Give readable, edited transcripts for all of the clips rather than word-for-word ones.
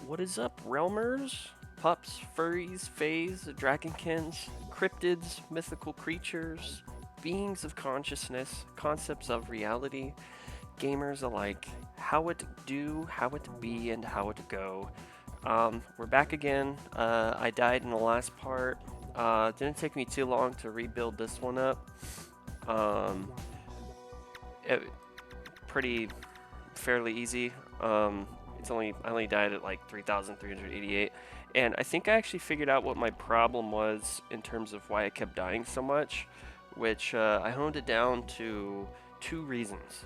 What is up, Realmers? Pups, furries, fays, dragonkins, cryptids, mythical creatures, beings of consciousness, concepts of reality, gamers alike, how it do, how it be, and how it go. We're back again. I died in the last part. Didn't take me too long to rebuild this one up. It, pretty fairly easy. I only died at like 3,388, and I think I actually figured out what my problem was in terms of why I kept dying so much, which I honed it down to 2 reasons.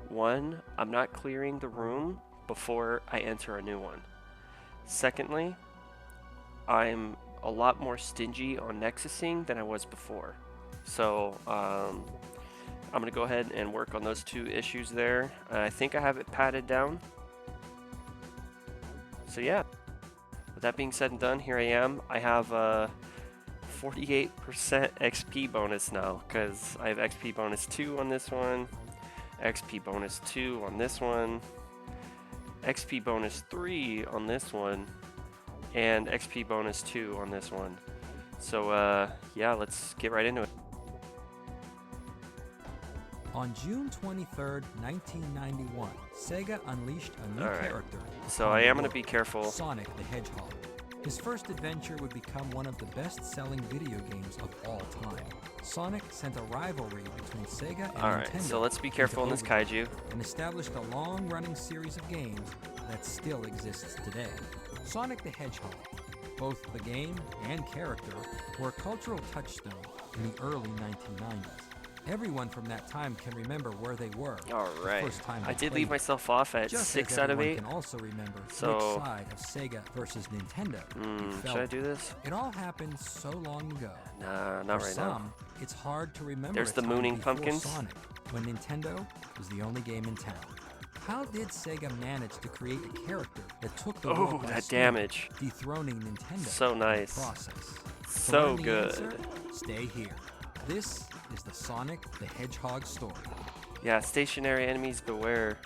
One, I'm not clearing the room before I enter a new one. Secondly, I'm a lot more stingy on nexusing than I was before. So I'm going to go ahead and work on those 2 issues there. I think I have it padded down. So yeah, with that being said and done, here I am. I have a 48% XP bonus now, because I have XP bonus 2 on this one, XP bonus 2 on this one, XP bonus 3 on this one, and XP bonus 2 on this one. So yeah, let's get right into it. On June 23rd, 1991, Sega unleashed a new character. So I am going to be careful. Sonic the Hedgehog. His first adventure would become one of the best-selling video games of all time. Sonic sent a rivalry between Sega and Nintendo. So let's be careful in this kaiju. And established a long-running series of games that still exists today. Sonic the Hedgehog, both the game and character, were a cultural touchstone in the early 1990s. Everyone from that time can remember where they were. Alright. The first time I did leave myself off at 6 out of 8. Can also remember which So side of Sega versus Nintendo. Should I do this? It all happened so long ago. Nah, not For right some, now. it's hard to remember. There's a the time mooning before pumpkins. Sonic, when Nintendo was the only game in town. How did Sega manage to create a character that took the world by that storm, damage. dethroning Nintendo So in the nice. process? So learn the good. answer? Stay here. This is the Sonic the Hedgehog story. Yeah, stationary enemies beware.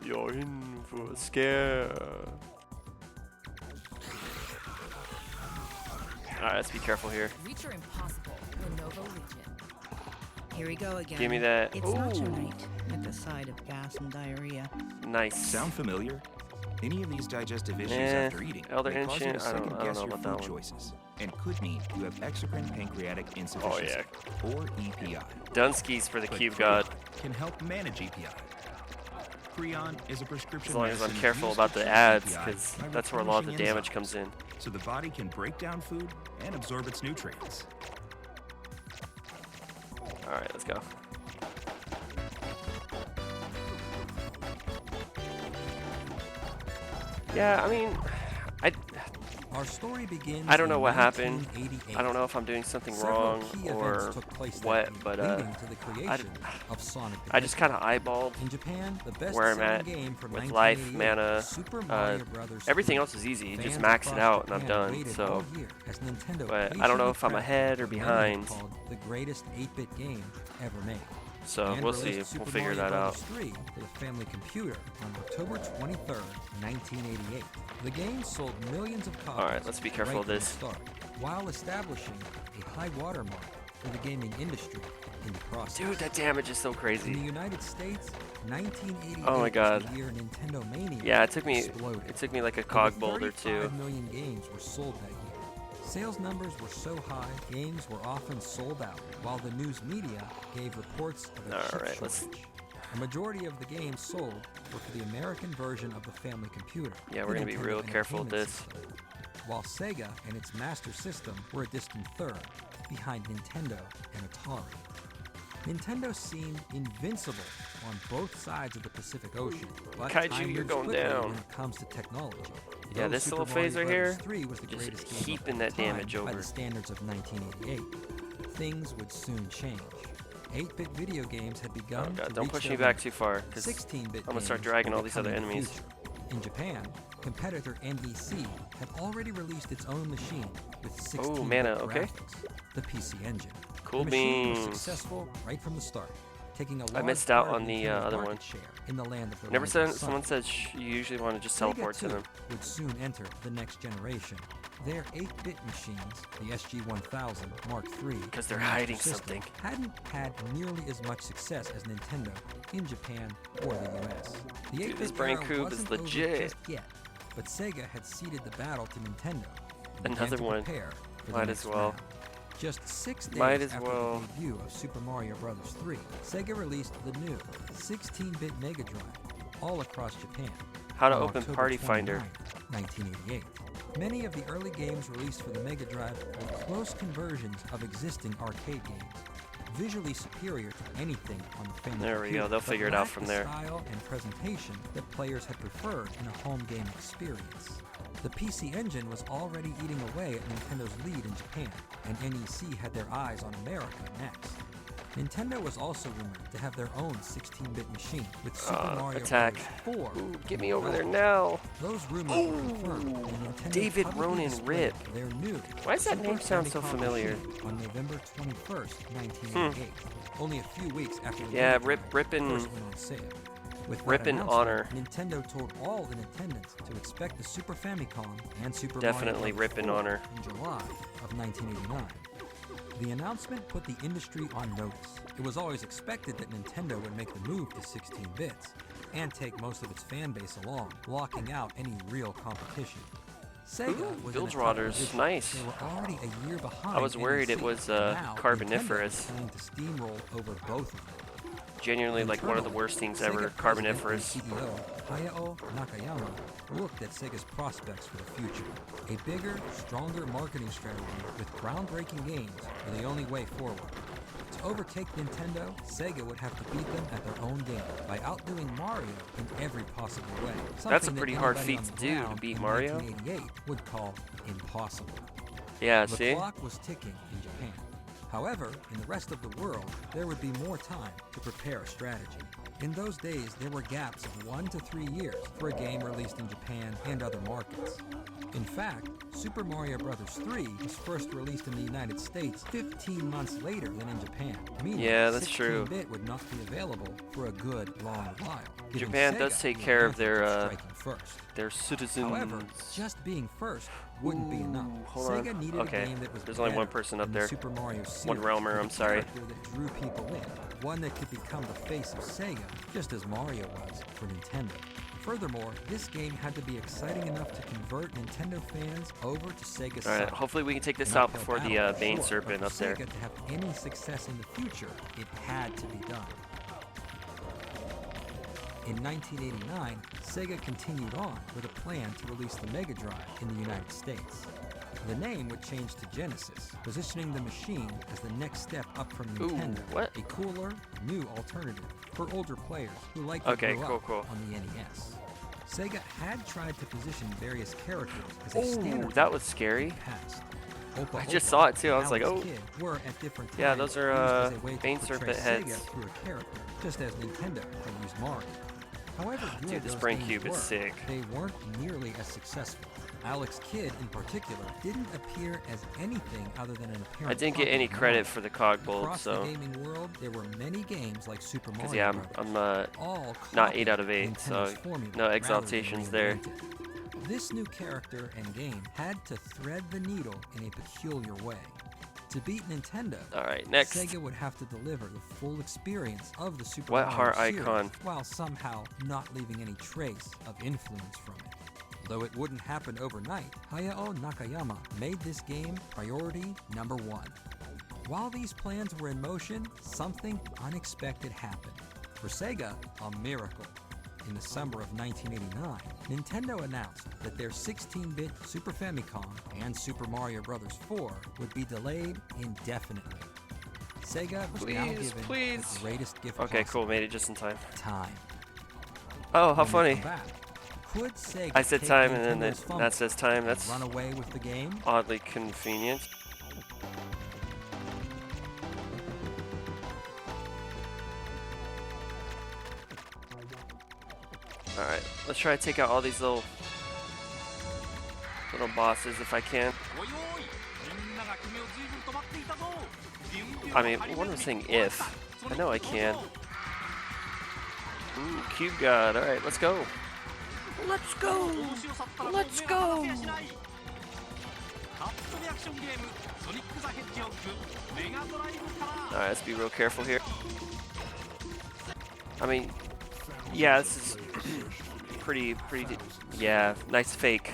You're in for a scare. Alright, let's be careful here. Reach are impossible. Lenovo Legion. Here we go again. Give me that. It's not tonight, with the side of gas and diarrhea. Nice. Sound familiar? Any of these digestive issues after eating Elder may cause you Ancient, to I don't second-guess know your about that food one. choices, and could mean you have exocrine pancreatic insufficiency, or EPI. Dunskies for the But Cube Creon God. can help manage EPI. Creon is a prescription As long as I'm medicine careful used about to the treat ads, EPI because by that's where a lot of the replenishing damage enzymes, comes in. so the body can break down food and absorb its nutrients. Alright, let's go. Yeah, I mean, Our story begins I don't know in what happened. 1988. I don't know if I'm doing something Several wrong key or events took place that what, year, but leading to the creation of Sonic the I just kind of eyeballed In Japan, the best where I'm at game from with life, 1988, mana, Super Mario Brothers everything 3. else is easy. You just Fans max it across out and I'm Japan done. waited So, all year as Nintendo but I don't know if I'm patiently ahead or crafted what many behind. called the greatest 8-bit game ever made. So And we'll see. released We'll Super figure Mario that out. Brothers 3 for the family computer on October 23rd, 1988. The game sold millions of copies. Alright, let's be careful right of from the this. start, while establishing a high watermark for the gaming industry in the process. Dude, that damage is so In the crazy. United States, 1988 Oh my God. was the year Nintendo Mania Yeah, it took exploded. me like a Over cog bolt or 35 two. million games were sold that year. Sales numbers were so high, games were often sold out, while the news media gave reports of a chip Alright, let's- shortage. A majority of the games sold were for the American version of the family computer. Yeah, we're the gonna be Nintendo real careful with Entertainment this. System, while Sega and its Master System were a distant third, behind Nintendo and Atari. Nintendo seemed invincible on both sides of the Pacific Ocean, but Kaiju, time you're moves going quickly down. when it comes to technology. Yeah, Though this Super little phase Mario right Brothers here, 3 was the just greatest game heaping of that all time damage by over. the standards of 1988, things would soon change. 8-bit video games had begun Oh to god, don't reach push their me back limits. too far, because 16-bit I'm gonna start games dragging were all these other becoming the enemies. future. In Japan, competitor NEC had already released its own machine with 16-bit mana, okay. graphics, the PC Engine. Cool the machine beans. was successful right from the start. taking a I large missed out part of on the Nintendo's other market one. share in the land of the Never rising said. sun. Someone said you usually want to just teleport Sega to them. 2 would soon enter the next generation. Their 8-bit machines, the SG-1000 Mark III, Because they're and Master hiding System, something. hadn't had nearly as much success as Nintendo in Japan or the US. The 8-bit this brain era cube is wasn't over legit. just yet, but Sega had ceded the battle to Nintendo. and began Another to one. prepare for the Might next as well. round. Just 6 days Might as after well. the debut of Super Mario Bros. 3, Sega released the new 16-bit Mega Drive all across Japan. How to on open October Party 29, Finder. 1988. Many of the early games released for the Mega Drive were close conversions of existing arcade games, visually superior to anything on the family There we go, computer, they'll but figure it out lacked from the there. style and presentation that players had preferred in a home game experience. The PC Engine was already eating away at Nintendo's lead in Japan, and NEC had their eyes on America next. Nintendo was also rumored to have their own 16-bit machine with Super Mario attack. Bros. 4. Ooh, get me over there now. Those rumors were confirmed when Nintendo David publicly Ronan displayed Rip. their new Why does that Super name sound so Famicom familiar? machine on November 21st, 1988, only a few weeks after the Yeah, Mega Drive Rippin'- first went on sale. With that Rippin' announcement, honor. Nintendo told all in attendance to expect the Super Famicom and Super Definitely Mario Bros. Rippin' 4 honor. in July of 1989. The announcement put the industry on notice. It was always expected that Nintendo would make the move to 16 bits and take most of its fan base along, blocking out any real competition. Sega Ooh, was in a Bilge tough Rotters, position. nice. They were already a year behind. I was worried it NEC, was, and now Carboniferous. Nintendo was planning to steamroll over both of them. Genuinely like one of the Internally, worst things Sega ever. president Carboniferous. and CEO Hayao Nakayama looked at Sega's prospects for the future. A bigger, stronger marketing strategy with groundbreaking games were the only way forward. To overtake Nintendo, Sega would have to beat them at their own game by outdoing Mario in every possible way. That's a Something that pretty hard anybody feat on to the do, to ground beat in Mario. 1988 would call impossible. Yeah, The see? clock was ticking in Japan. However, in the rest of the world, there would be more time to prepare a strategy. In those days, there were gaps of 1 to 3 years for a game released in Japan and other markets. In fact, Super Mario Bros. 3 was first released in the United States 15 months later than in Japan, meaning Yeah, that's true. 16-bit would not be available for a good long while. giving Japan Sega does take the care of advantage their, striking first. Their citizens. However, just being first wouldn't be enough. Ooh, hold on. Sega needed Okay, a game that was there's only one better person up than the there. Super Mario series, One realmer, with I'm a sorry. character that drew people in, one that could become the face of Sega, just as Mario was for Nintendo. Furthermore, this game had to be exciting enough to convert Nintendo fans over to Sega's Alright, side. hopefully we can take this An out uphill before the battle, Bane sure, Serpent but up for there. Sega to have any success in the future, it had to be done. In 1989, Sega continued on with a plan to release the Mega Drive in the United States. The name would change to Genesis, positioning the machine as the next step up from Ooh, Nintendo, what? a cooler, new alternative for older players who likely Okay, grew cool, up cool. on the NES. Sega had tried to position various characters as a Ooh, standard that was in scary. the past. Opa I just Opa saw it too, I and was like, Alex oh. Kidd were at different times Yeah, those are, used as a way to Bane portray Serpent Sega heads. through a character, just as Nintendo had used Mario. However good Dude, this those brain games cube is were, sick. they weren't nearly as successful. Alex Kidd, in particular, didn't appear as anything other than an appearance. I didn't get any credit for the cog bolt, Across so. the gaming world, there were many games like Super Mario Because, yeah, Bros. I'm all not copied 8 out of 8, so Nintendo's formula no rather exaltations than there. reinvented. This new character and game had to thread the needle in a peculiar way. To beat Nintendo, Alright, next. Sega would have to deliver the full experience of the Super What Mario heart series, icon? while somehow not leaving any trace of influence from it. Though it wouldn't happen overnight, Hayao Nakayama made this game priority number 1. While these plans were in motion, something unexpected happened. For Sega, a miracle. In the summer of 1989, Nintendo announced that their 16-bit Super Famicom and Super Mario Bros. 4 would be delayed indefinitely. Sega was now Please, given please. the greatest gift Okay, possible, cool, made it just in time. time. Oh, how When we funny. come back, could Sega I said take time and then Nintendo's that fumble says time. and That's run away with the game? oddly convenient. Alright, let's try to take out all these little bosses if I can. I mean, what am I saying if? I know I can. Ooh, Cube God. All right, let's go. Let's go. Let's go. All right, let's be real careful here. I mean, yeah, this is pretty. Yeah, nice fake.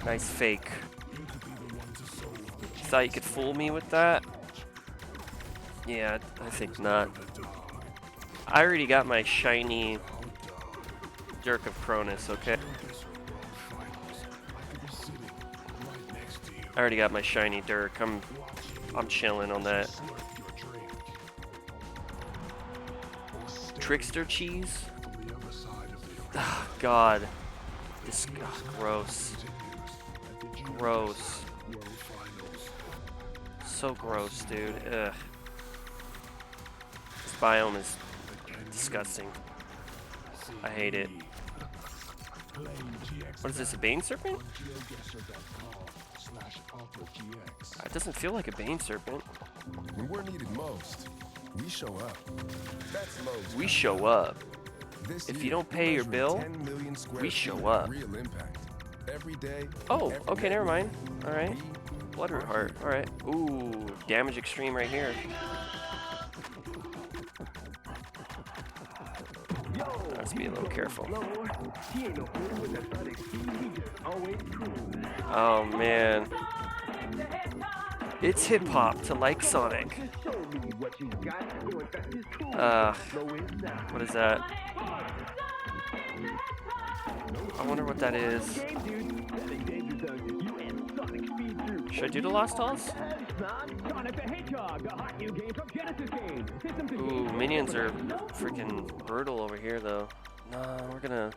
Nice fake. Thought you could fool me with that? Yeah, I think not. I already got my shiny Dirk of Cronus, okay? I already got my shiny Dirk. I'm chilling on that. Trickster cheese? Oh, God. This gross. Gross. So gross, dude. Ugh. This biome is disgusting. I hate it. What is this, a Bane Serpent? It doesn't feel like a Bane Serpent. When we're needed most, we show up. That's Lowe's. We show up. This If year, you don't pay your bill, 10 million square we feet show of up. Real impact. Every day. Oh, every okay, never mind. neighborhood, Alright. we Bloodroot are Heart. here. Alright. Ooh, damage extreme right here. Let's be a little careful. Oh man. It's hip hop to like Sonic. What is that? I wonder what that is. Should I do the Lost Halls? Ooh, minions are freaking brutal over here though. No, we're gonna...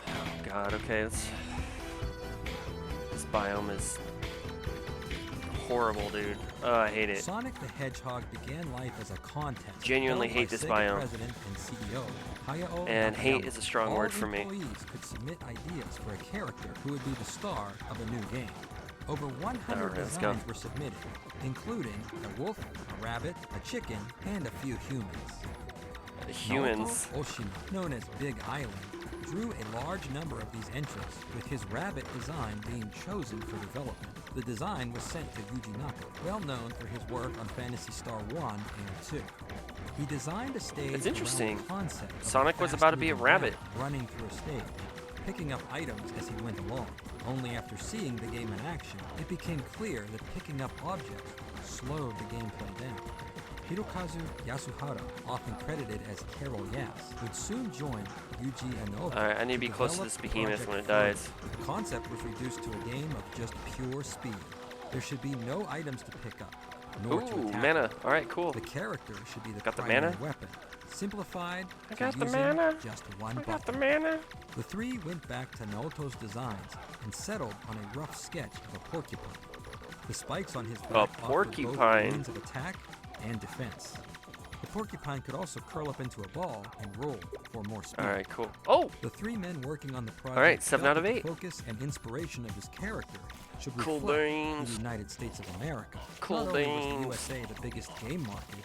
Oh god, okay, let's... This biome is horrible, dude. Oh, I hate it. Sonic the Hedgehog began life as a contest. Genuinely held hate by this Sega biome. President and CEO Hayao And hate Nakayama. is a strong All word for me. employees could submit ideas for a character who would be the star of a new game. Over 100 Alright, let's go. designs were submitted, including a wolf, a rabbit, a chicken, and a few humans. The humans. Naoto Oshima, known as Big Island, drew a large number of these entries, with his rabbit design being chosen for development. The design was sent to Yuji Naka, well known for his work on Phantasy Star 1 and 2. He designed a stage That's interesting. around the concept of Sonic a was about to be a fast-moving rabbit. running through a stage, picking up items as he went along. Only after seeing the game in action, it became clear that picking up objects slowed the gameplay down. Hirokazu Yasuhara, often credited as Carol Yas, would soon join Yuji and Naoto. Alright, I need to be close to develop this behemoth Project when it Flow. dies. The concept was reduced to a game of just pure speed. There should be no items to pick up, nor to Ooh, attack. mana. Alright, cool. The character should be the Got the primary mana? weapon. Simplified I to got the using mana. just one I got the button. mana. The three went back to Naoto's designs and settled on a rough sketch of a porcupine. The spikes on his back offered both porcupine. means of attack and defense. The porcupine could also curl up into a ball and roll for more speed. Alright, cool. Oh! The three men working on the project Alright, 7 felt out of that the 8. focus and inspiration of his character should Cool reflect beans. the United States of America. Cool Not only was beans. the USA the biggest game market,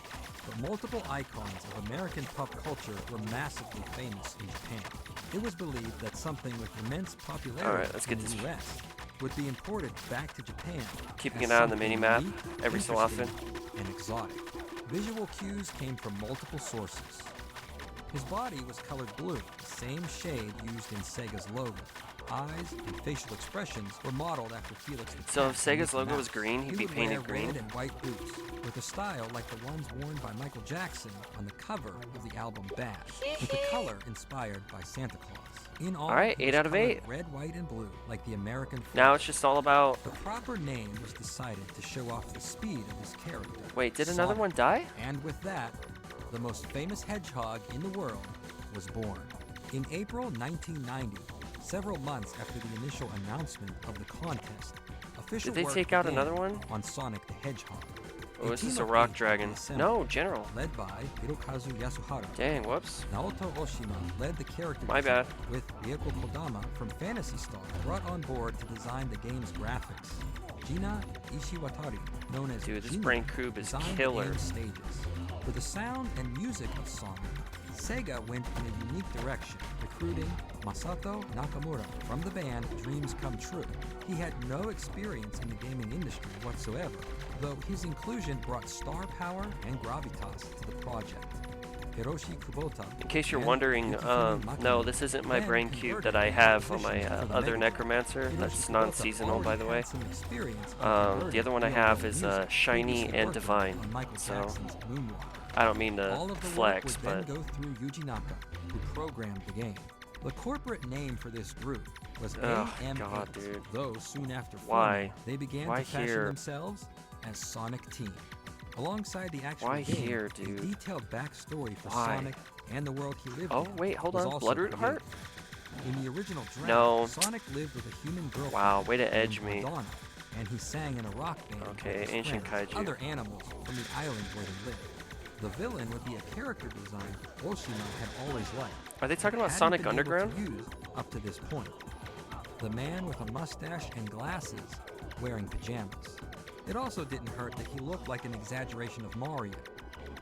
but multiple icons of American pop culture were massively famous in Japan. It was believed that something with immense popularity Alright, let's get in the this- US would be imported back to Japan. Keeping as an eye on the something mini-map unique, every so often. interesting, and exotic. Visual cues came from multiple sources. His body was colored blue, the same shade used in Sega's logo. Eyes and facial expressions were modeled after Felix the So Cat if from Sega's Mickey logo was Mouse. green, he'd He be would painted wear green? red and white boots, with a style like the ones worn by Michael Jackson on the cover of the album Bad, with the color inspired by Santa Claus. In all, Alright, he 8 was out of colored 8. Red, white, and blue, like the American Now flag. it's just all about... The proper name was decided to show off the speed of his character. Wait, did another Sonic. one die? And with that, the most famous hedgehog in the world was born. In April 1990, several months after the initial announcement of the contest, official Did they work take out began another one? on Sonic the Hedgehog. Oh, is team this a of rock 8 dragon? was assembled, No, General. led by Hirokazu Yasuhara. Dang, whoops. Naoto Oshima led the character My design, bad. with Ryoko Kodama from Phantasy Star brought on board to design the game's graphics. Gina Ishiwatari, known as Dude, this Gina, brain cube is designed killer. the game's stages. For the sound and music of Sonic, Sega went in a unique direction, recruiting Masato Nakamura from the band Dreams Come True. He had no experience in the gaming industry whatsoever, though his inclusion brought star power and gravitas to the project. Hiroshi Kubota. In case you're wondering, no, this isn't my brain cube that I have on my other Necromancer. That's non-seasonal, by the way. The other one I have is Shiny and Divine. So I don't mean to flex, but go through Yuji Naka, who programmed the game. The corporate name for this group was AMA, God, dude. though soon after Why? Fortnite, they began Why to fashion here? themselves as Sonic Team. Alongside the actual Why game, here, a dude? detailed backstory for Why? Sonic and the world he lived Oh, in wait, hold was on. also Bloodroot created. Heart? In the original draft, No. Sonic lived with a human girlfriend Wow, way to named edge me. Madonna, and he sang in a rock band Okay, with his ancient friends, kaiju. other animals from the island where they lived. The villain would be a character design Oshima had always liked. Are they talking about hadn't Sonic been able to Underground? use up to this point. The man with a mustache and glasses wearing pajamas. It also didn't hurt that he looked like an exaggeration of Mario.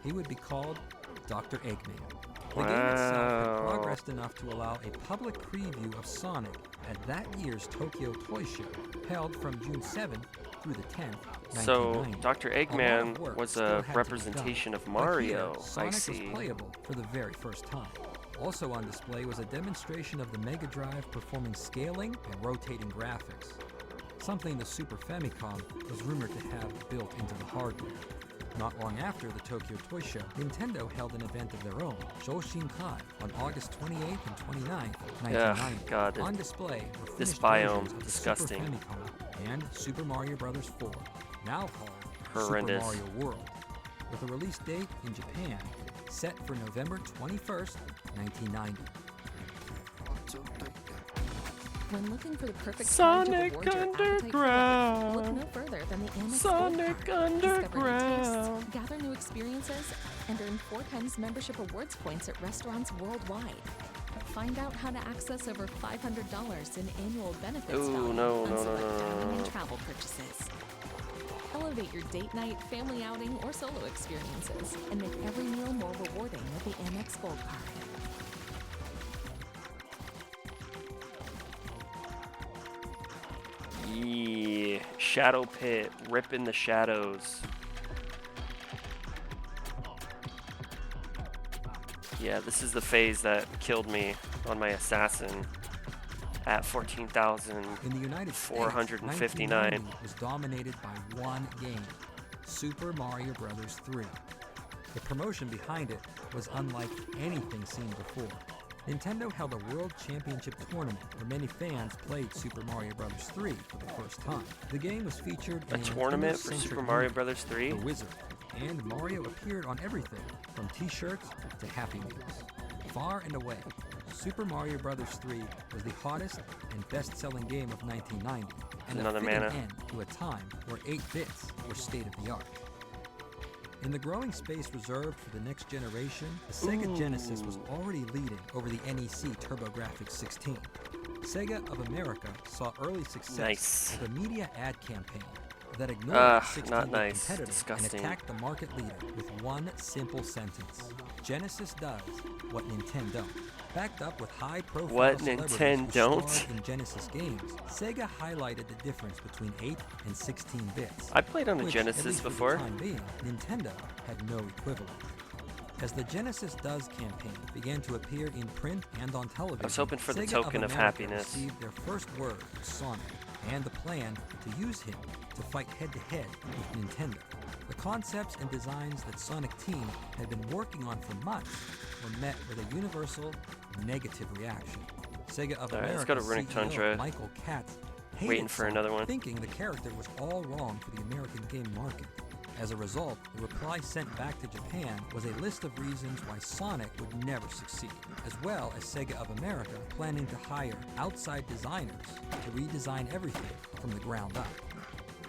He would be called Dr. Eggman. The game itself had Wow. progressed enough to allow a public preview of Sonic at that year's Tokyo Toy Show, held from June 7th through the 10th, So 1990. Dr. A lot of Eggman work was still a had to be representation done. of But Mario. here, I Sonic see. was playable for the very first time. Also on display was a demonstration of the Mega Drive performing scaling and rotating graphics, something the Super Famicom was rumored to have built into the hardware. Not long after the Tokyo Toy Show, Nintendo held an event of their own, Shoshinkai, on August 28th and 29th, 1990. God, On display were this finished biome, versions of the disgusting. Super Famicom and Super Mario Bros. 4, now called Horrendous. Super Mario World, with a release date in Japan set for November 21st, 1990. When looking for the perfect Sonic time to reward your appetite for Underground. life, look no further than the Amex Sonic Gold Card. Discover new Underground. tastes, gather new experiences, and earn 4 times membership awards points at restaurants worldwide. Find out how to access over $500 in annual benefits Ooh, value no, on no, no, select no, no, dining no. and travel purchases. Elevate your date night, family outing, or solo experiences, and make every meal more rewarding with the Amex Gold Card. Yeah, Shadow Pit, ripping the shadows. Yeah, this is the phase that killed me on my assassin at 14,000. In the United States, 459. 1990 was dominated by one game, Super Mario Bros. 3. The promotion behind it was unlike anything seen before. Nintendo held a World Championship tournament where many fans played Super Mario Bros. 3 for the first time. The game was featured in A tournament for Nintendo-centric Super Mario movie, Bros. 3? The Wizard, and Mario appeared on everything from t-shirts to Happy Meals. Far and away, Super Mario Bros. 3 was the hottest and best-selling game of 1990, and Another a fitting mana. end to a time where 8 bits were state-of-the-art. In the growing space reserved for the next generation, the Sega Genesis was already leading over the NEC TurboGrafx 16. Sega of America saw early success Nice. with a media ad campaign that ignored 16-bit not nice. competitors Disgusting. and attacked the market leader with one simple sentence: Genesis does what Nintendo don't. Backed up with high-profile What celebrities Nintendo who don't? starred in Genesis games, Sega highlighted the difference between 8 and 16 bits. I played on the which, at Genesis least for before. the time being, Nintendo had no equivalent. As the Genesis Does campaign began to appear in print and on television, I was hoping for the Sega token of America happiness. received their first word of Sonic and the plan to use him to fight head-to-head with Nintendo. The concepts and designs that Sonic Team had been working on for months were met with a universal negative reaction. Sega of Alright, let's America go to Runic CEO Tundra. Michael Katz hated Waiting for Sonic, another one. thinking the character was all wrong for the American game market. As a result, the reply sent back to Japan was a list of reasons why Sonic would never succeed, as well as Sega of America planning to hire outside designers to redesign everything from the ground up.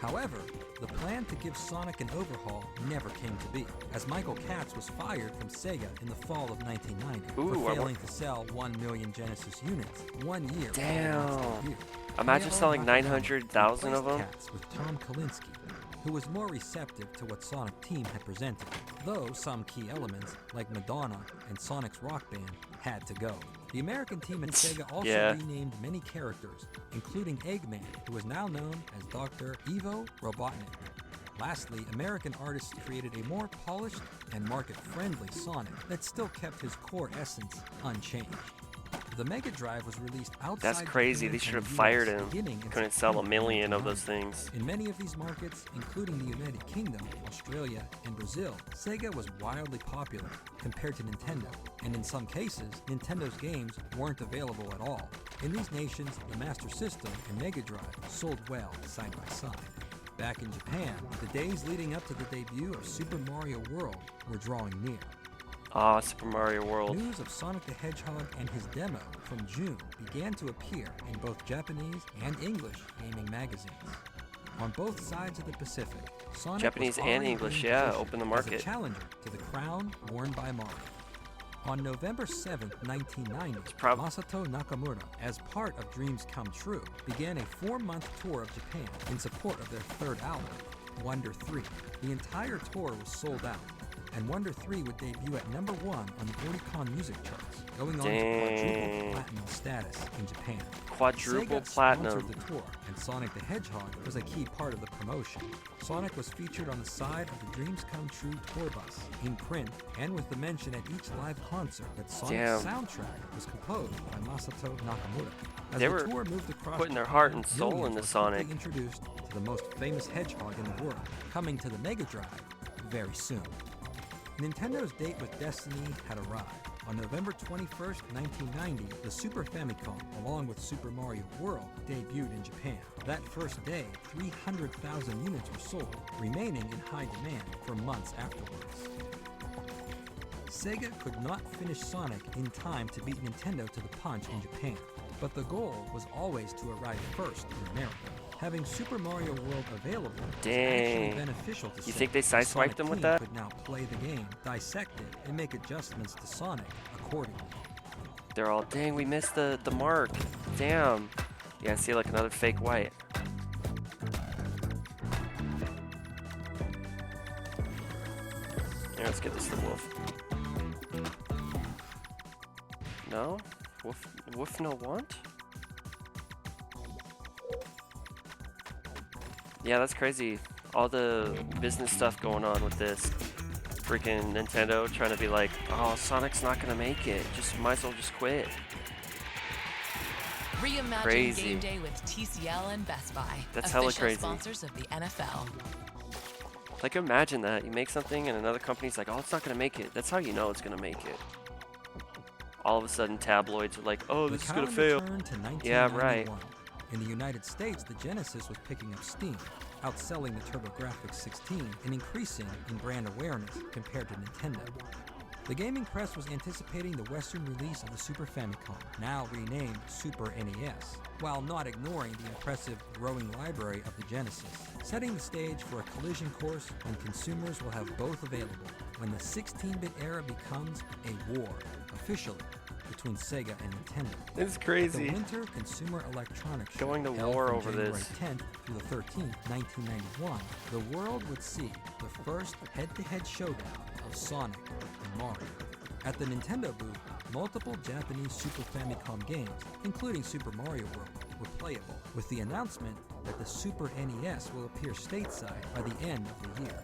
However, the plan to give Sonic an overhaul never came to be, as Michael Katz was fired from Sega in the fall of 1990 Ooh, for I failing to sell 1 million Genesis units 1 year Damn. after its debut. Imagine Takeover selling Nakayama 900,000 of replaced them. Katz with Tom Kalinske, who was more receptive to what Sonic Team had presented, though some key elements, like Madonna and Sonic's rock band, had to go. The American team at Sega also renamed many characters, including Eggman, who is now known as Dr. Ivo Robotnik. Lastly, American artists created a more polished and market-friendly Sonic that still kept his core essence unchanged. The Mega Drive was released outside. That's crazy. They should have fired him. Couldn't sell a million of those things. In many of these markets, including the United Kingdom, Australia, and Brazil, Sega was wildly popular compared to Nintendo, and in some cases, Nintendo's games weren't available at all. In these nations, the Master System and Mega Drive sold well side by side. Back in Japan, the days leading up to the debut of Super Mario World were drawing near. Ah, Super Mario World. News of Sonic the Hedgehog and his demo from June began to appear in both Japanese and English gaming magazines. On both sides of the Pacific, Sonic Japanese was and English, open the market. As a challenger to the crown worn by Mario. On November 7, 1990, Masato Nakamura, as part of Dreams Come True, began a 4-month tour of Japan in support of their third album, Wonder 3. The entire tour was sold out, and Wonder 3 would debut at #1 on the Oricon music charts, going on to quadruple platinum status in Japan. Quadruple Sega platinum. sponsored the tour, and Sonic the Hedgehog was a key part of the promotion. Sonic was featured on the side of the Dreams Come True tour bus, in print, and with the mention at each live concert that Sonic's soundtrack was composed by Masato Nakamura. As They the were tour moved across putting their Japan, heart and soul millions into were Sonic. quickly introduced to the most famous hedgehog in the world, coming to the Mega Drive very soon. Nintendo's date with Destiny had arrived. On November 21st, 1990, the Super Famicom, along with Super Mario World, debuted in Japan. That first day, 300,000 units were sold, remaining in high demand for months afterwards. Sega could not finish Sonic in time to beat Nintendo to the punch in Japan, but the goal was always to arrive first in America. Having Super Mario World available was actually beneficial to Sega. You think they sideswiped them with that? Could now play the game, dissect it, and make adjustments to Sonic accordingly. They're all, dang, we missed the mark. Damn. Yeah, I see like another fake white. Here, let's get this for Wolf. No? Wolf no want? Yeah, that's crazy. All the business stuff going on with this. Freaking Nintendo trying to be like, oh, Sonic's not gonna make it. Just might as well just quit. Reimagine Crazy. Game Day with TCL and Best Buy. That's hella official crazy. Sponsors of the NFL. Like, imagine that. You make something and another company's like, oh, it's not gonna make it. That's how you know it's gonna make it. All of a sudden, tabloids are like, oh, this is gonna fail. Yeah, right. In the United States, the Genesis was picking up steam, outselling the TurboGrafx 16 and increasing in brand awareness compared to Nintendo. The gaming press was anticipating the Western release of the Super Famicom, now renamed Super NES, while not ignoring the impressive growing library of the Genesis, setting the stage for a collision course when consumers will have both available, when the 16-bit era becomes a war, officially, between Sega and Nintendo. It's crazy. The Winter Consumer Electronics Show, Going to held war from over January this. 10th through the 13th, 1991, the world would see the first head-to-head showdown of Sonic and Mario. At the Nintendo booth, multiple Japanese Super Famicom games, including Super Mario World, were playable, with the announcement that the Super NES will appear stateside by the end of the year.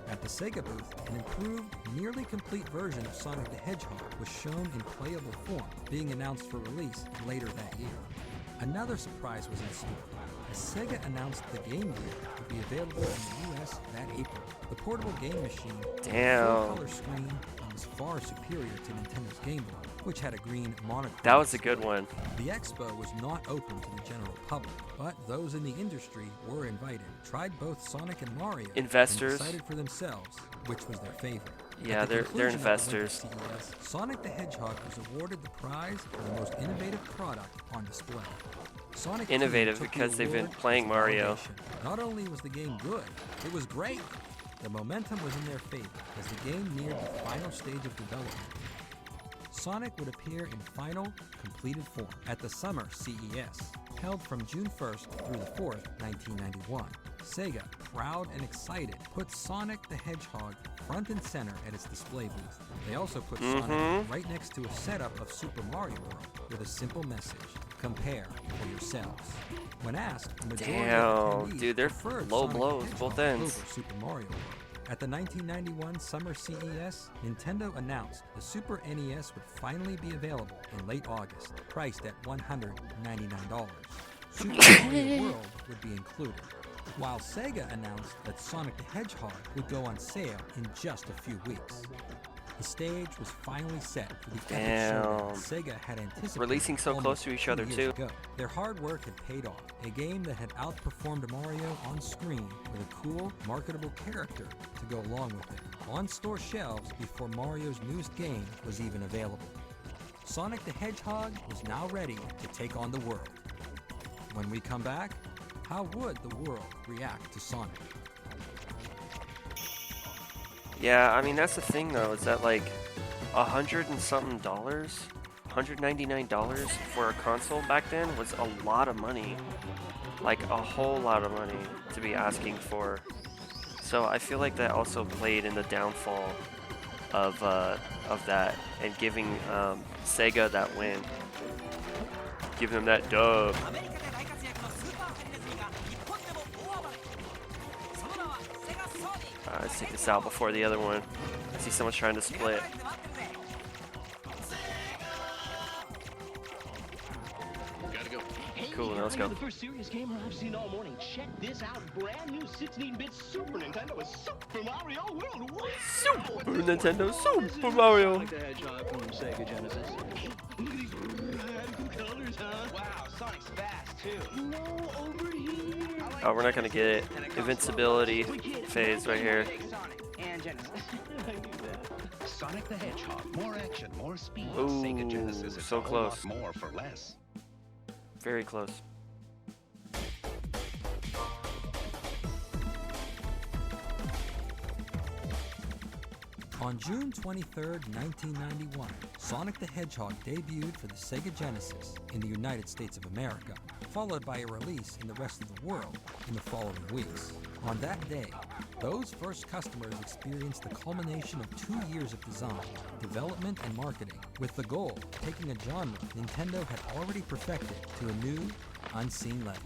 At the Sega booth, an improved, nearly complete version of Sonic the Hedgehog was shown in playable form, being announced for release later that year. Another surprise was in store, as Sega announced the Game Gear would be available in the US that April. The portable game machine, full-color screen, was far superior to Nintendo's Game Boy, which had a green monochrome. That was a good one. The expo was not open to the general public, but those in the industry were invited, tried both Sonic and Mario, Investors. and decided for themselves which was their favorite. Yeah, At the they're conclusion of the investors. Winter CES, Sonic the Hedgehog was awarded the prize for the most innovative product on display. Sonic Innovative took the because they've been award playing as Mario. validation. Not only was the game good, it was great. The momentum was in their favor as the game neared the final stage of development. Sonic would appear in final, completed form at the Summer CES, held from June 1st through the 4th, 1991. Sega, proud and excited, put Sonic the Hedgehog front and center at its display booth. They also put Sonic right next to a setup of Super Mario World with a simple message: compare for yourselves. When asked, the majority of attendees dude, they're preferred low Sonic the blows, Hedgehog both ends. over Super Mario World. At the 1991 Summer CES, Nintendo announced the Super NES would finally be available in late August, priced at $199. Super Mario World would be included, while Sega announced that Sonic the Hedgehog would go on sale in just a few weeks. The stage was finally set for the epic showdown Sega had anticipated. Releasing so close to each other, 2 years ago. Their hard work had paid off. A game that had outperformed Mario on screen with a cool, marketable character to go along with it. On store shelves before Mario's newest game was even available. Sonic the Hedgehog was now ready to take on the world. When we come back, how would the world react to Sonic? Yeah, I mean, that's the thing though, is that like $100 and something, $199 for a console back then was a lot of money. Like a whole lot of money to be asking for. So I feel like that also played in the downfall of that and giving Sega that win. Giving them that dub. Let's take this out before the other one. I see someone's trying to split. Cool, now let's go. The first serious gamer I've seen all morning. Check this out. Brand new 16-bit Super Nintendo with Super Mario World. Wow! Super Nintendo Super Mario. Sonic the Hedgehog from Sega Genesis. Look at these radical colors, huh? Wow, Sonic's fast too. No, over here. Oh, we're not gonna get it. Invincibility phase right here. Sonic and Genesis. Sonic the Hedgehog. More action, more speed. Ooh, Sega Genesis is so a whole close. lot more for less. Very close. On June 23rd, 1991, Sonic the Hedgehog debuted for the Sega Genesis in the United States of America, followed by a release in the rest of the world in the following weeks. On that day, those first customers experienced the culmination of 2 years of design, development, and marketing, with the goal of taking a genre Nintendo had already perfected to a new, unseen level.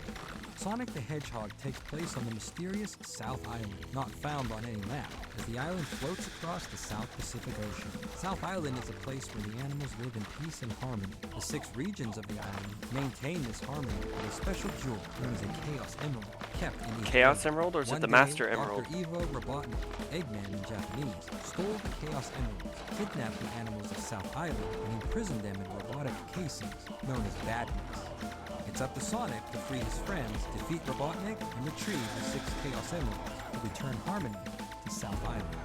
Sonic the Hedgehog takes place on the mysterious South Island, not found on any map, as the island floats across the South Pacific Ocean. South Island is a place where the animals live in peace and harmony. The 6 regions of the island maintain this harmony with a special jewel known as a Chaos Emerald, kept in each Chaos region. Emerald, or is it One the day, Master Emerald? Dr. Evo Robotnik, Eggman in Japanese, stole the Chaos Emeralds, kidnapped the animals of South Island, and imprisoned them in robotic casings known as Badniks. It's up to Sonic to free his friends, defeat Robotnik, and retrieve the 6 Chaos Emeralds to return harmony to South Island.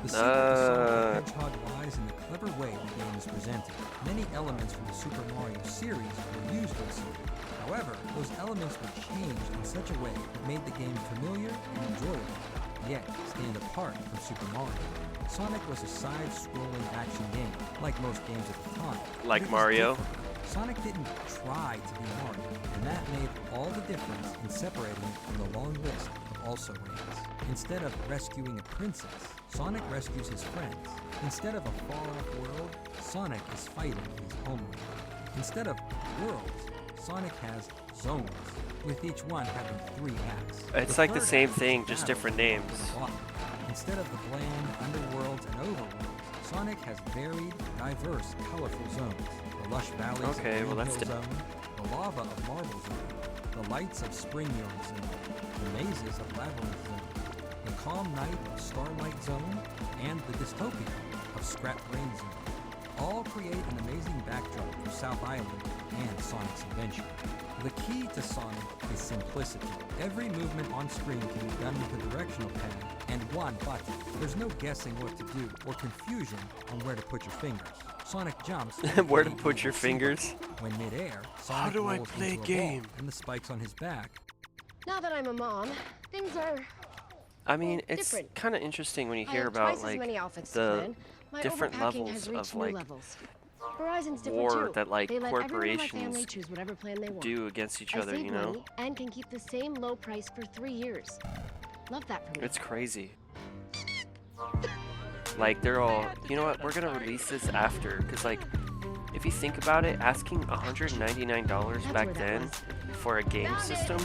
The secret to Sonic the Hedgehog lies in the clever way the game is presented. Many elements from the Super Mario series were used in Sonic. However, those elements were changed in such a way that made the game familiar and enjoyable, yet stand apart from Super Mario. Sonic was a side-scrolling action game, like most games at the time. Like It was Mario? different. Sonic didn't try to be Mario, and that made all the difference in separating it from the long list of also-rans. Instead of rescuing a princess, Sonic rescues his friends. Instead of a far-off world, Sonic is fighting in his homeland. Instead of worlds, Sonic has zones, with each one having 3 acts. It's like the same thing, just different names. Instead of the bland underworlds and overworlds, Sonic has varied, diverse, colorful zones. The lush valleys of Green Hill Zone, the lava of Marble Zone, the lights of Spring Yard Zone, the mazes of Labyrinth Zone, the calm night of Starlight Zone, and the dystopia of Scrap Brain Zone. All create an amazing backdrop for South Island and Sonic's adventure. The key to Sonic is simplicity. Every movement on screen can be done with a directional pad and one button. There's no guessing what to do or confusion on where to put your fingers. Sonic jumps. Where to put your fingers? When midair, Sonic How do I rolls play into a game? ball, and the spikes on his back. Now that I'm a mom, things are. I mean, it's different. kind of interesting when you I hear have about twice as like many outfits to the plan. My different overpacking levels has reached of new like levels. Verizon's different war too. that like They let everyone in my family corporations choose whatever plan they want. do against each I other, save you know? money and can keep the same low price for 3 years. Love that for me. It's crazy. Like, they're all, you know what, we're gonna release this after, because, like, if you think about it, asking $199 back then for a game system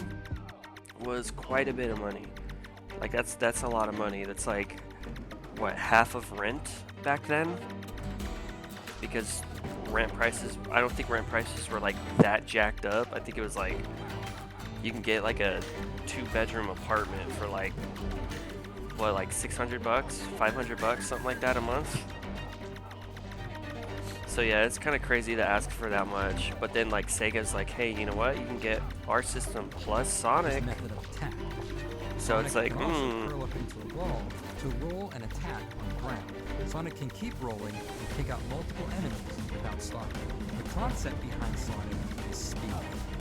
was quite a bit of money. Like, that's a lot of money. That's like, what, half of rent back then? Because rent prices, I don't think rent prices were like that jacked up. I think it was like, you can get like a 2-bedroom apartment for like, what, like $600, $500, something like that a month. So yeah, it's kind of crazy to ask for that much. But then like Sega's like, hey, you know what? You can get our system plus Sonic. Method of attack. So it's like, can also curl up into a ball to roll and attack on the ground. Sonic can keep rolling and take out multiple enemies without stopping. The concept behind Sonic is speed.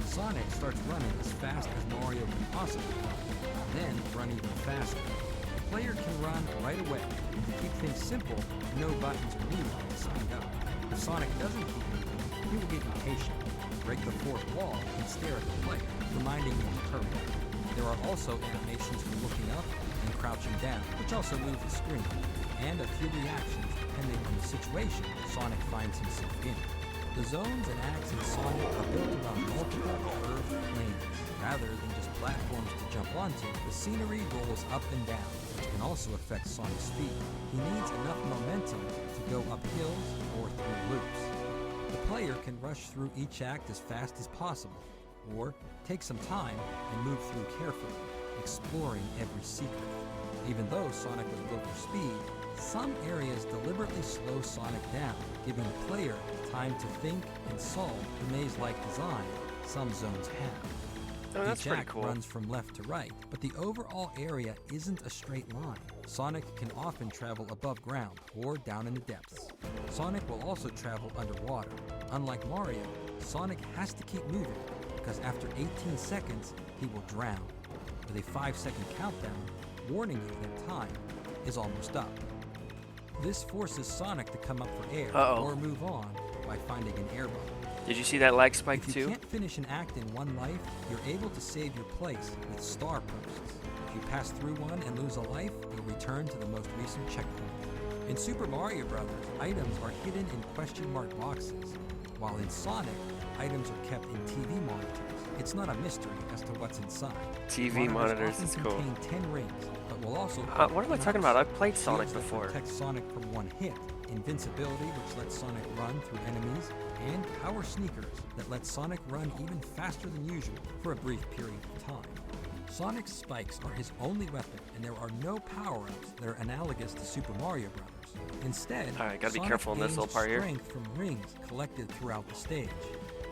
Sonic starts running as fast as Mario can possibly run, then run even faster. The player can run right away, and to keep things simple, no buttons are needed to speed up. If Sonic doesn't keep moving, he will get impatient, break the fourth wall, and stare at the player, reminding him to hurry up. There are also animations for looking up and crouching down, which also move the screen, and a few reactions depending on the situation Sonic finds himself in. The zones and acts in Sonic are built around multiple curved lanes. Rather than just platforms to jump onto, the scenery rolls up and down, which can also affect Sonic's speed. He needs enough momentum to go up hills or through loops. The player can rush through each act as fast as possible, or take some time and move through carefully, exploring every secret. Even though Sonic was built for speed, some areas deliberately slow Sonic down, giving the player time to think and solve the maze-like design some zones have. Oh, that's Each pretty act cool. runs from left to right, but the overall area isn't a straight line. Sonic can often travel above ground or down in the depths. Sonic will also travel underwater. Unlike Mario, Sonic has to keep moving, because after 18 seconds, he will drown, with a 5-second countdown warning you that time is almost up. This forces Sonic to come up for air or move on by finding an air bubble. Did you see that lag spike If you too? can't finish an act in one life, you're able to save your place with star posts. If you pass through one and lose a life, you'll return to the most recent checkpoint. In Super Mario Bros., items are hidden in question mark boxes, while in Sonic, items are kept in TV monitors. It's not a mystery as to what's inside. TV monitors often is cool. contain 10 rings, but will also What am I talking about? I've played Sonic shields that before. protect Sonic from one hit, invincibility which lets Sonic run through enemies, and power sneakers that let Sonic run even faster than usual for a brief period of time. Sonic's spikes are his only weapon, and there are no power-ups that are analogous to Super Mario Bros. Instead, Alright, gotta be Sonic careful in this gains little part here. strength from rings collected throughout the stage.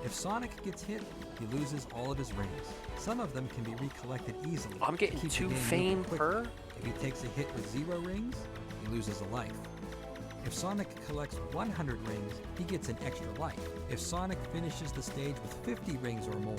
If Sonic gets hit, he loses all of his rings. Some of them can be recollected easily. I'm getting to keep the 2 game fame moving quicker. per? If he takes a hit with 0 rings, he loses a life. If Sonic collects 100 rings, he gets an extra life. If Sonic finishes the stage with 50 rings or more,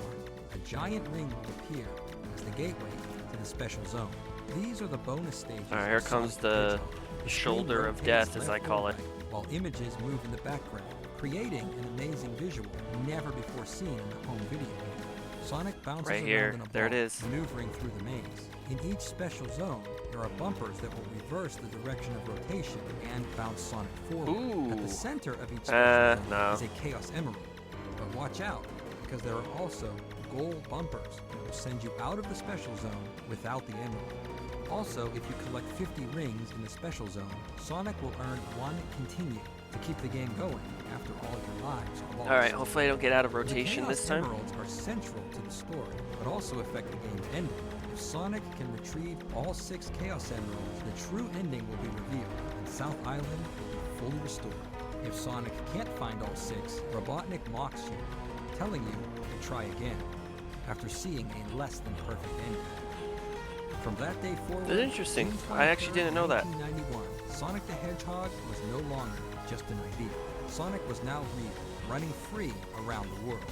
a giant ring will appear as the gateway to the special zone. These are the bonus stages. Alright, here of comes Sonic the the Hedgehog. The shoulder screen of rotates death, as I left or call it. right, while images move in the background, creating an amazing visual never before seen in a home video game. Sonic bounces Right around here. in a There it ball, is. maneuvering through the maze. In each special zone, there are bumpers that will reverse the direction of rotation and bounce Sonic forward. Ooh. At the center of each special zone no. is a Chaos Emerald. But watch out, because there are also gold bumpers that will send you out of the special zone without the emerald. Also, if you collect 50 rings in the special zone, Sonic will earn 1 continue to keep the game going after all your lives are lost. Alright, hopefully I don't get out of The rotation Chaos this time. Emeralds are central to the story, but also affect the game's ending. If Sonic can retrieve all 6 Chaos Emeralds, the true ending will be revealed, and South Island will be fully restored. If Sonic can't find all 6, Robotnik mocks you, telling you to try again, after seeing a less than perfect ending. From that day forward, That's interesting. June I actually 23rd, didn't know that. 1991, Sonic the Hedgehog was no longer just an idea. Sonic was now real, running free around the world.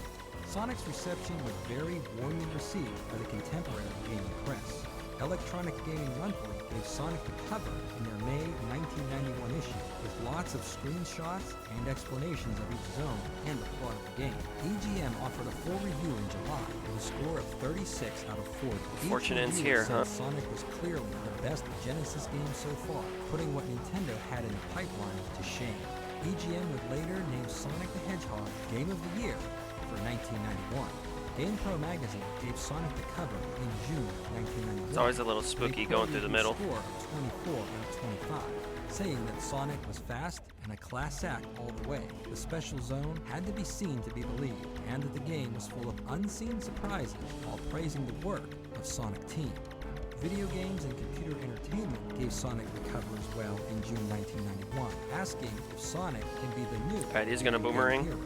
Sonic's reception was very warmly received by the contemporary gaming press. Electronic Gaming Monthly gave Sonic the cover in their May 1991 issue, with lots of screenshots and explanations of each zone and the plot of the game. EGM offered a full review in July with a score of 36 out of 40. Fortune ends reviewer here, said Sonic was clearly the best Genesis game so far, putting what Nintendo had in the pipeline to shame. EGM would later name Sonic the Hedgehog Game of the Year for 1991. GamePro magazine gave Sonic the cover in June 1991. It's always a little spooky going through the middle. Score of 24 out of 25, saying that Sonic was fast and a class act all the way. The special zone had to be seen to be believed, and that the game was full of unseen surprises, while praising the work of Sonic Team. Video Games and Computer Entertainment gave Sonic the cover as well in June 1991, asking if Sonic can be the new Alright, he's gonna boomerang. hero.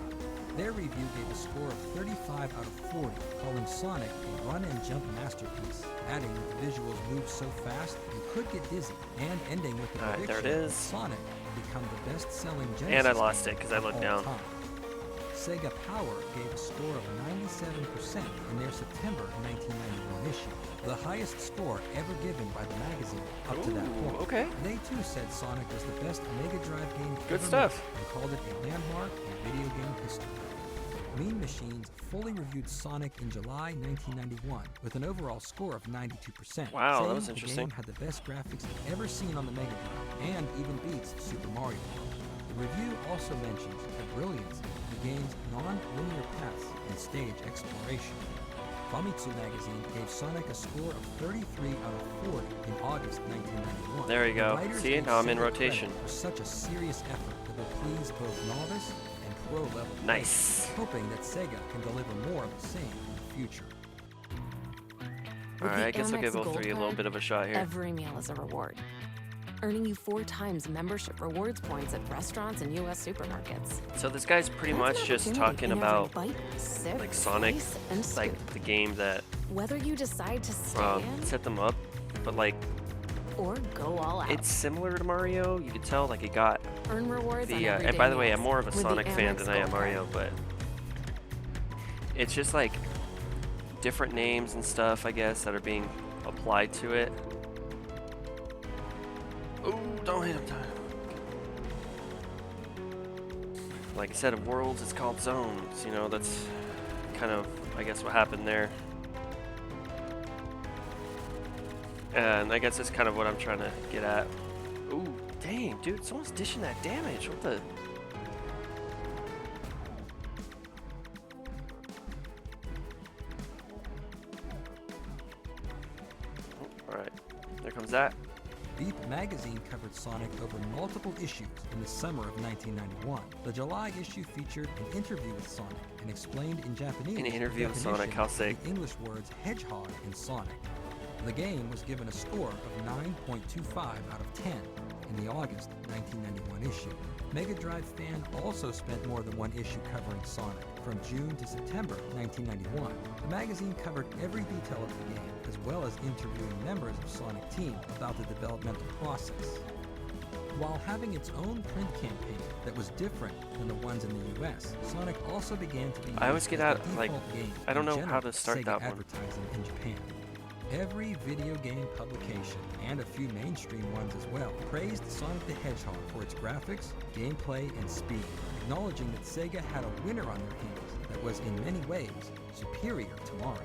Their review gave a score of 35 out of 40, calling Sonic a run-and-jump masterpiece, adding that the visuals moved so fast you could get dizzy, and ending with the Alright, there prediction it that is. Sonic would become the best-selling Genesis And I lost game it because I of looked all down. time. Sega Power gave a score of 97% in their September 1991 issue, the highest score ever given by the magazine up to that Ooh, point. okay. They too said Sonic was the best Mega Drive game Good ever stuff. made, and called it a landmark in video game history. Mean Machines fully reviewed Sonic in July 1991 with an overall score of 92%. Wow, that saying was interesting. The game had the best graphics ever seen on the Mega Drive and even beats Super Mario World. The review also mentions the brilliance of the game's non-linear paths and stage exploration. Famitsu magazine gave Sonic a score of 33 out of 40 in August 1991. There you go. The writers See, gave now I'm in Sega rotation. credit for such a serious effort that will please both novice and pro level Nice. players, hoping that Sega can deliver more of the same in the future. Alright, I guess I'll give all Amex three a Gold little bit of a shot here. Every meal is a reward, earning you 4 times membership rewards points at restaurants and U.S. supermarkets. So this guy's pretty That's much an just opportunity talking in every about bite, sip, like Sonic, slice, and like scoop. the game that Whether you decide to stay in set them up, but like or go all out, it's similar to Mario. You could tell like it got earn rewards on the. everyday And by the way, meals I'm more of a with the Sonic fan Amex than I am Gold Mario, Card. but it's just like different names and stuff, I guess, that are being applied to it. Ooh, don't hit him, time. Like instead of worlds, it's called zones. You know, that's kind of, I guess, what happened there. And I guess that's kind of what I'm trying to get at. Ooh, dang, dude, someone's dishing that damage. What the? Oh, alright, there comes that. Beep magazine covered Sonic over multiple issues in the summer of 1991. The July issue featured an interview with Sonic and explained in Japanese An interview with the Sonic, definition how of sick. the English words hedgehog in Sonic. The game was given a score of 9.25 out of 10 in the August 1991 issue. Mega Drive Fan also spent more than one issue covering Sonic. From June to September 1991, the magazine covered every detail of the game, as well as interviewing members of Sonic Team about the developmental process. While having its own print campaign that was different than the ones in the US, Sonic also began to be used I always get as out, the like, default game I don't in know how general to start Sega that one. advertising in Japan. Every video game publication, and a few mainstream ones as well, praised Sonic the Hedgehog for its graphics, gameplay, and speed, acknowledging that Sega had a winner on their hands that was in many ways superior to Mario.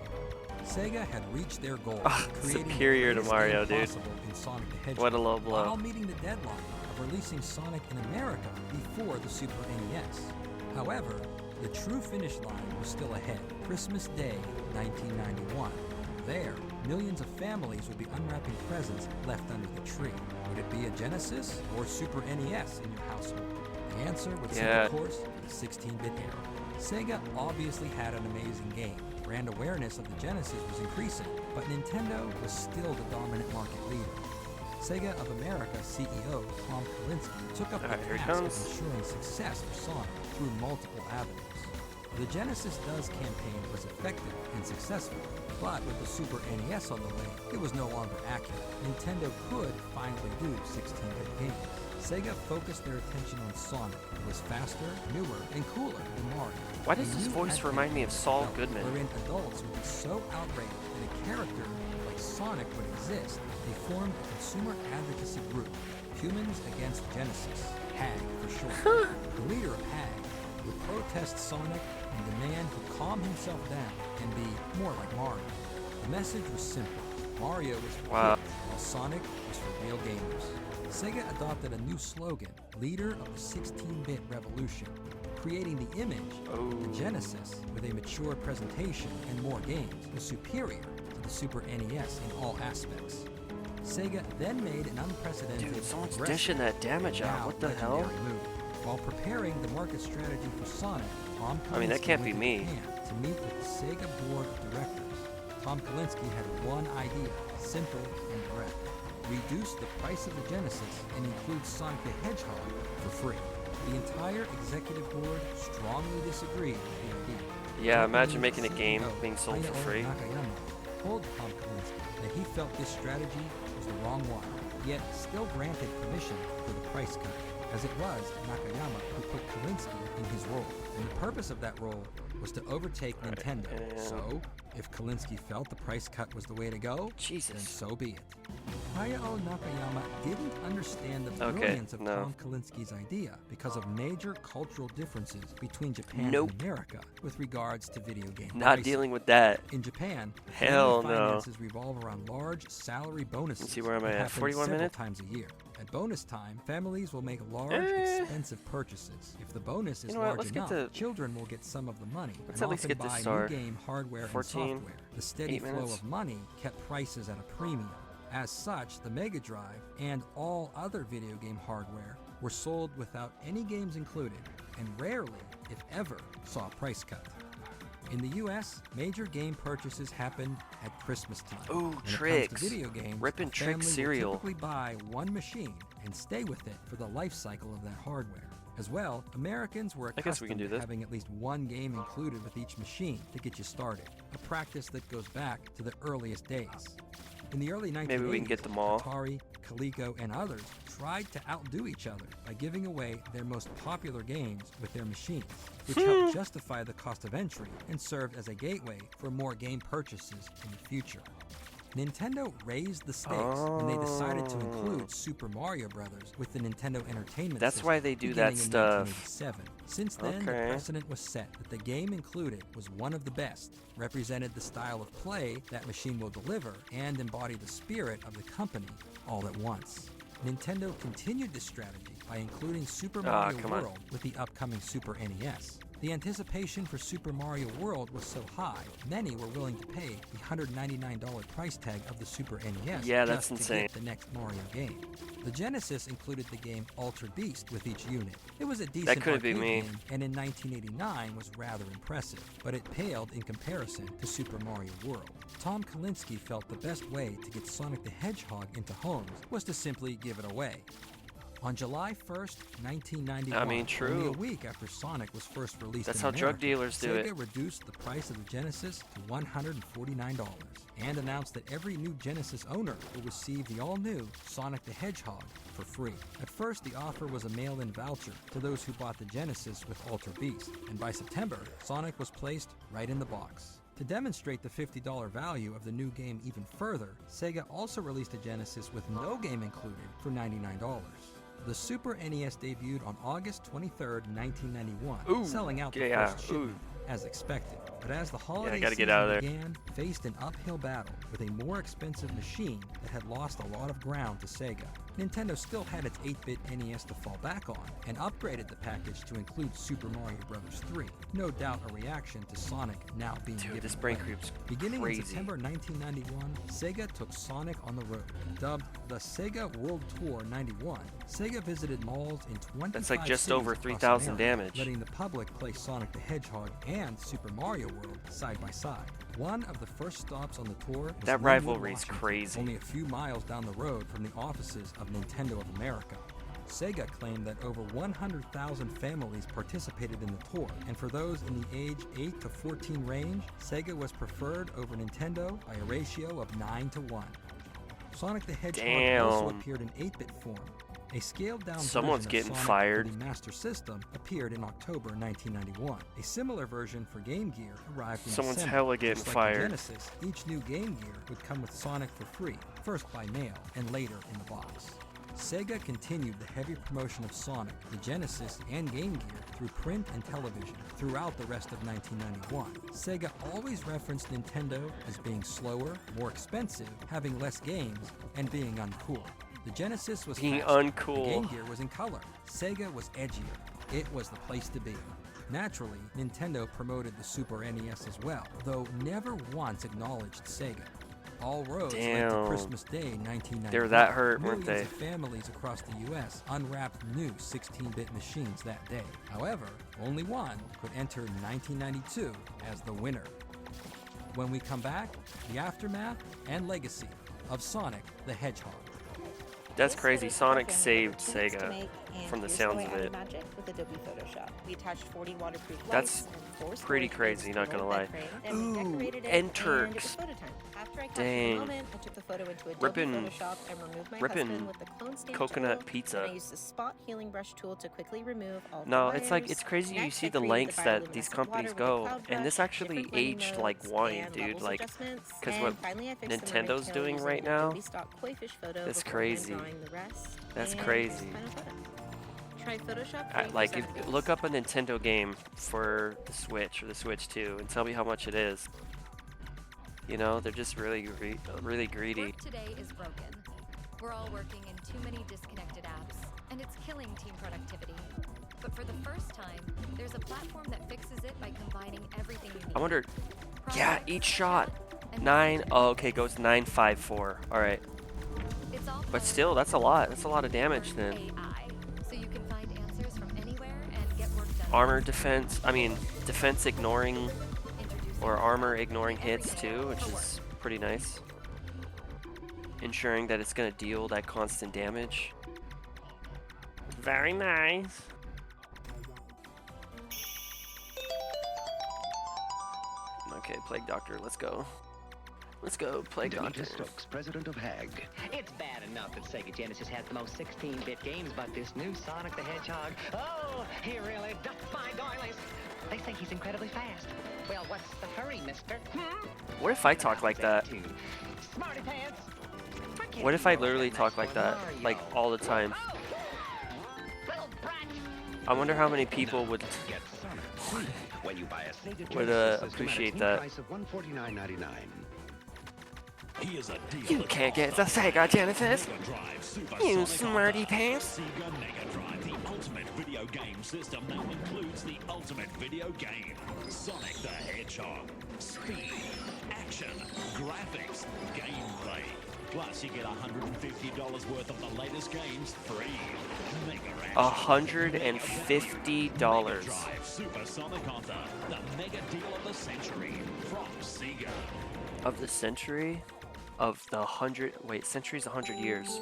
Sega had reached their goal of creating superior the to greatest Mario, game dude. possible in Sonic the Hedgehog, What a low blow. while meeting the deadline of releasing Sonic in America before the Super NES. However, the true finish line was still ahead. Christmas Day, 1991. There, millions of families would be unwrapping presents left under the tree. Would it be a Genesis or Super NES in your household? The answer would sit, of course, in the 16-bit era. Sega obviously had an amazing game. Brand awareness of the Genesis was increasing, but Nintendo was still the dominant market leader. Sega of America CEO Tom Kalinske took up the task of ensuring success for Sonic through multiple avenues. The Genesis Does campaign was effective and successful, but with the Super NES on the way, it was no longer accurate. Nintendo could finally do 16-bit games. Sega focused their attention on Sonic, who was faster, newer, and cooler than Mario. Why does his voice remind me of Saul Goodman? Wherein adults would be so outraged that a character like Sonic would exist, they formed a consumer advocacy group, Humans Against Genesis, HAG for short. The leader of HAG would protest Sonic and demand he calm himself down and be more like Mario. The message was simple. Mario was for kids, while Sonic was for real gamers. Sega adopted a new slogan, leader of the 16-bit revolution, creating the image the Genesis with a mature presentation and more games was superior to the Super NES in all aspects. Sega then made an unprecedented someone's dishing that damage out. What the hell? Move. While preparing the market strategy for Sonic, Tom Kalinske I mean, that can't be went me. to Japan to meet with the Sega board of directors. Tom Kalinske had one idea, simple and direct. Reduce the price of the Genesis and include Sonic the Hedgehog for free. The entire executive board strongly disagreed with the idea. Yeah, imagine making a game being sold for free. Nakayama told Tom Kalinske that he felt this strategy was the wrong one, yet still granted permission for the price cut, as it was Nakayama who put Kalinske in his role, and the purpose of that role was to overtake Nintendo. So, if Kalinske felt the price cut was the way to go, then so be it. Hayao Nakayama didn't understand the brilliance of Tom Kalinske's idea because of major cultural differences between Japan and America with regards to video game pricing. Dealing with that. In Japan, hell no. finances revolve around large salary bonuses. Let's see where am I at? 41 minutes? Times a year. At bonus time, families will make large, expensive purchases. If the bonus is large enough, children will get some of the money Let's and at least often get this buy start. new game hardware 14, and software. The steady flow minutes. of money kept prices at a premium. As such, the Mega Drive and all other video game hardware were sold without any games included, and rarely, if ever, saw a price cut. In the U.S., major game purchases happened at Christmas time. Ooh, when Trix. it comes to video games, Rippin' a Trix family cereal. will typically buy one machine and stay with it for the life cycle of that hardware. As well, Americans were accustomed to having at least one game included with each machine to get you started, a practice that goes back to the earliest days. In the early 1980s, Maybe we can get them all. Atari, Coleco, and others tried to outdo each other by giving away their most popular games with their machines, which helped justify the cost of entry and served as a gateway for more game purchases in the future. Nintendo raised the stakes when they decided to include Super Mario Bros. With the Nintendo Entertainment That's System why they do that beginning in stuff. 1987. Since then, the precedent was set that the game included was one of the best, represented the style of play that machine will deliver, and embodied the spirit of the company all at once. Nintendo continued this strategy by including Super Mario World with the upcoming Super NES. The anticipation for Super Mario World was so high, many were willing to pay the $199 price tag of the Super NES that's just insane. to get the next Mario game. The Genesis included the game Altered Beast with each unit. It was a decent arcade game, and in 1989 was rather impressive, but it paled in comparison to Super Mario World. Tom Kalinske felt the best way to get Sonic the Hedgehog into homes was to simply give it away. On July 1st, 1991, only a week after Sonic was first released That's in how America, drug dealers do Sega it. reduced the price of the Genesis to $149 and announced that every new Genesis owner will receive the all-new Sonic the Hedgehog for free. At first, the offer was a mail-in voucher to those who bought the Genesis with Altered Beast, and by September, Sonic was placed right in the box. To demonstrate the $50 value of the new game even further, Sega also released a Genesis with no game included for $99. The Super NES debuted on August 23, 1991, selling out the first shipment, as expected. But as the holiday season began, faced an uphill battle with a more expensive machine that had lost a lot of ground to Sega. Nintendo still had its 8-bit NES to fall back on, and upgraded the package to include Super Mario Bros. 3. No doubt a reaction to Sonic now being given this brain away. creep's Beginning crazy. in September 1991, Sega took Sonic on the road. Dubbed the Sega World Tour 91, Sega visited malls in 25 That's like just cities over across 3,000 America, damage. letting the public play Sonic the Hedgehog and Super Mario World side by side. One of the first stops on the tour was That Linwood, rivalry's Washington, crazy. only a few miles down the road from the offices of Nintendo of America. Sega claimed that over 100,000 families participated in the tour, and for those in the age 8 to 14 range, Sega was preferred over Nintendo by a ratio of 9 to 1. Sonic the Hedgehog also appeared in 8-bit form, A scaled-down Someone's version getting of Sonic fired. for the Master System appeared in October 1991. A similar version for Game Gear arrived in Someone's December. hella getting Just like fired. the Genesis, each new Game Gear would come with Sonic for free, first by mail and later in the box. Sega continued the heavy promotion of Sonic, the Genesis, and Game Gear through print and television throughout the rest of 1991. Sega always referenced Nintendo as being slower, more expensive, having less games, and being uncool. The Genesis was Being faster. uncool. The Game Gear was in color. Sega was edgier. It was the place to be. Naturally, Nintendo promoted the Super NES as well, though never once acknowledged Sega. All roads led to Damn. Christmas Day 1991. They were that hurt, weren't Millions they? of families across the U.S. unwrapped new 16-bit machines that day. However, only one could enter 1992 as the winner. When we come back, the aftermath and legacy of Sonic the Hedgehog. That's crazy. Sonic saved Sega from the sounds of it. Magic with Adobe Photoshop. We attached 40 waterproof That's lights and 4 pretty storage crazy, bins not to an gonna old lie. bed frame, then we Ooh, decorated it, and and Turks. it was photo time. After I captured Dang. the moment, I took the photo into Adobe Rippin'- Photoshop and removed my rippin' husband with the clone stamp coconut tool, pizza. and I used the spot healing brush tool to quickly remove all the No, layers. it's like, it's crazy you Next, see I the created lengths that bioluminescent these water companies with a go, cloud and this brush, actually different blending aged like modes, wine, and dude. levels Like, adjustments, because and what finally I fixed the Nintendo's mermaid tail doing using right an now, Adobe stock koi-fish photo that's before hand crazy. drawing the rest, That's and crazy. here's the final photo. Try Photoshop for Like, 80% if, of games. look up a Nintendo game for the Switch or the Switch 2 and tell me how much it is. You know, they're just really greedy. Work today is broken. We're all working in too many disconnected apps, and it's killing team productivity. But for the first time, there's a platform that fixes it by combining everything you need. I wonder, yeah, each shot, 9, oh, okay, goes 954, all right. It's all But still, that's a lot of damage then. AI, so you can find answers from anywhere and get work done. Armor defense, defense ignoring, or armor ignoring hits too, which is pretty nice. Ensuring that it's gonna deal that constant damage. Very nice. Okay, Plague Doctor, let's go. Let's go, Plague Doctor. Demeter Stokes, president of HAG. It's bad enough that Sega Genesis has the most 16-bit games, but this new Sonic the Hedgehog, oh, he really ducked my doilies. They say he's incredibly fast. Well, what's the hurry, mister? What if I talk like that? Smarty pants. What if I literally talk like that, like all the time? I wonder how many people would When you buy a Sega would Genesis system appreciate at that. its new price of $149.99. Here's a deal. You can't get the Sega Genesis. Mega Drive Super You Sonic smarty Hunter. pants. Sega Mega Drive, the ultimate video game system that includes the ultimate video game. Sonic the Hedgehog. Speed, action, graphics, gameplay. Plus, you get $150 worth of the latest games free. Mega action. $150. Mega Drive Super Sonic Hunter, the mega deal of the century from Sega. Of the century? Of the 100, wait, century's 100 years.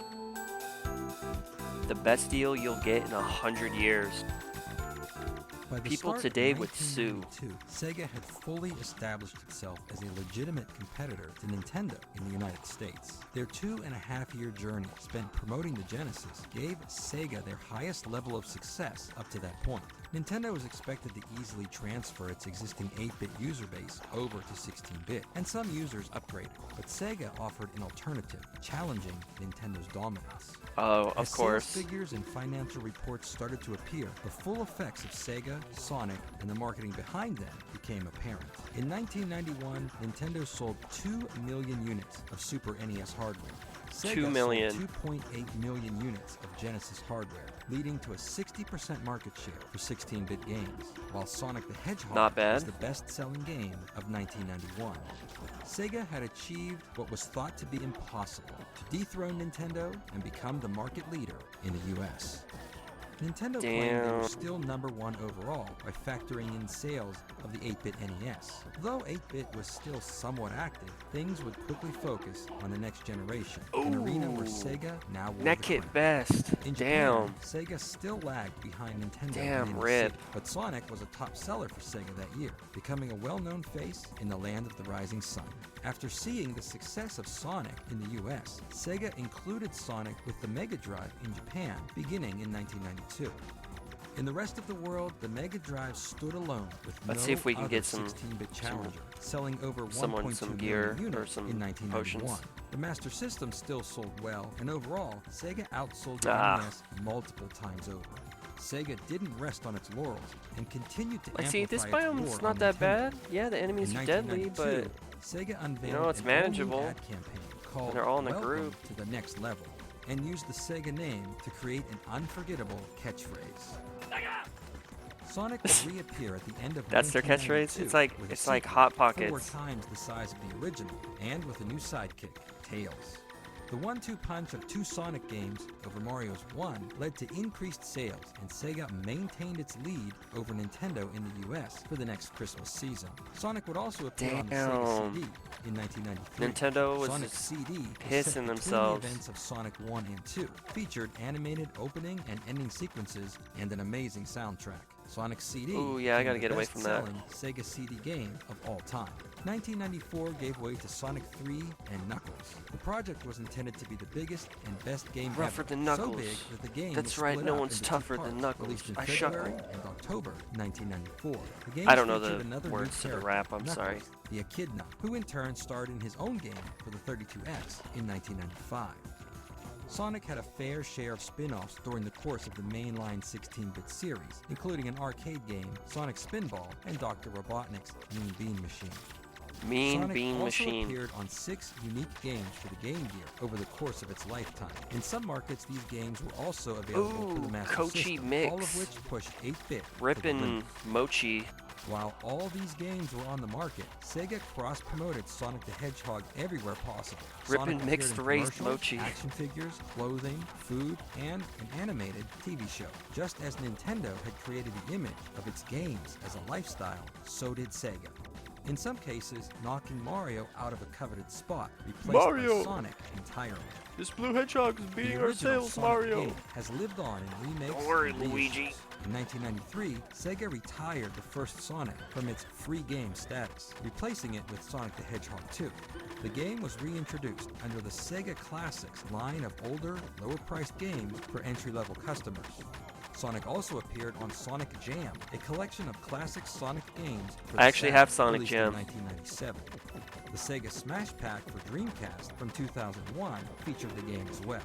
The best deal you'll get in 100 years. By the People start today of would sue. 1992, Sega had fully established itself as a legitimate competitor to Nintendo in the United States. Their 2.5-year journey spent promoting the Genesis gave Sega their highest level of success up to that point. Nintendo was expected to easily transfer its existing 8-bit user base over to 16-bit, and some users upgraded, but Sega offered an alternative, challenging Nintendo's dominance. Oh, of As course. sales figures and financial reports started to appear, the full effects of Sega, Sonic, and the marketing behind them became apparent. In 1991, Nintendo sold 2 million units of Super NES hardware. Sega 2 million. sold 2.8 million units of Genesis hardware, leading to a 60% market share for 16-bit games, while Sonic the Hedgehog Not bad. was the best-selling game of 1991. Sega had achieved what was thought to be impossible, to dethrone Nintendo and become the market leader in the US. Nintendo claimed they were Damn. still number one overall by factoring in sales of the 8-bit NES. Though 8-bit was still somewhat active, things would quickly focus on the next generation, an arena where Ooh. Sega now wore Neck the hit crown. best. In Damn. Japan, Sega still lagged behind Nintendo. Damn, in the rip. city, but Sonic was a top seller for Sega that year, becoming a well-known face in the land of the rising sun. After seeing the success of Sonic in the US, Sega included Sonic with the Mega Drive in Japan beginning in 1992. In the rest of the world, the Mega Drive stood alone with Let's no see if we can other get some 16-bit challenger, selling over some 1.2 gear million or units some in 1991. potions. The Master System still sold well, and overall, Sega outsold the NES multiple times over. Sega didn't rest on its laurels and continued to amplify see, this its war biome's on not that Nintendo. bad. Yeah, the enemies In are deadly, but 1992, Sega unveiled you know, it's an all-new manageable. ad campaign called And they're all in a Welcome group. to the Next Level, and used the Sega name to create an unforgettable catchphrase. Sonic would reappear at the end of That's their 1992 catchphrase? It's like with a it's like sequel Hot 4 Pockets. times the size of the original, and with a new sidekick, Tails. The 1-2 punch of 2 Sonic games over Mario's 1 led to increased sales, and Sega maintained its lead over Nintendo in the US for the next Christmas season. Sonic would also appear on the Sega CD in 1993. Nintendo was Sonic just CD was pissing set between themselves. The events of Sonic 1 and 2, featured animated opening and ending sequences and an amazing soundtrack. Sonic CD Ooh, yeah, I became gotta the get away from that. best-selling Sega CD game of all time. 1994 gave way to Sonic 3 and Knuckles. The project was intended to be the biggest and best game Rougher ever, than so Knuckles. big that the game That's was right, split no up one's into 2 tougher parts, than Knuckles. released in I February shucker. and October 1994. The game I don't know featured the another words new to the character, rap, I'm Knuckles, sorry. the Echidna, who in turn starred in his own game for the 32X in 1995. Sonic had a fair share of spin-offs during the course of the mainline 16-bit series, including an arcade game, Sonic Spinball, and Dr. Robotnik's Mean Bean Machine. Mean Sonic Bean also Machine. appeared on 6 unique games for the Game Gear over the course of its lifetime. In some markets, these games were also available for the Ooh, Master Kochi System, Mix. all of which pushed 8-bit. Rippin' Mochi. While all these games were on the market, Sega cross-promoted Sonic the Hedgehog everywhere possible. Rippin' Sonic mixed appeared in race commercials, mochi. action figures, clothing, food, and an animated TV show. Just as Nintendo had created the image of its games as a lifestyle, so did Sega. In some cases, knocking Mario out of a coveted spot, replaced Mario! by Sonic entirely. This blue hedgehog is The beating our original sales, Sonic Mario. game has lived on in remakes Don't worry, and reissues. Luigi. In 1993, Sega retired the first Sonic from its free game status, replacing it with Sonic the Hedgehog 2. The game was reintroduced under the Sega Classics line of older, lower-priced games for entry-level customers. Sonic also appeared on Sonic Jam, a collection of classic Sonic games for the I actually Saturn, have Sonic released Jam. in 1997. The Sega Smash Pack for Dreamcast from 2001 featured the game as well.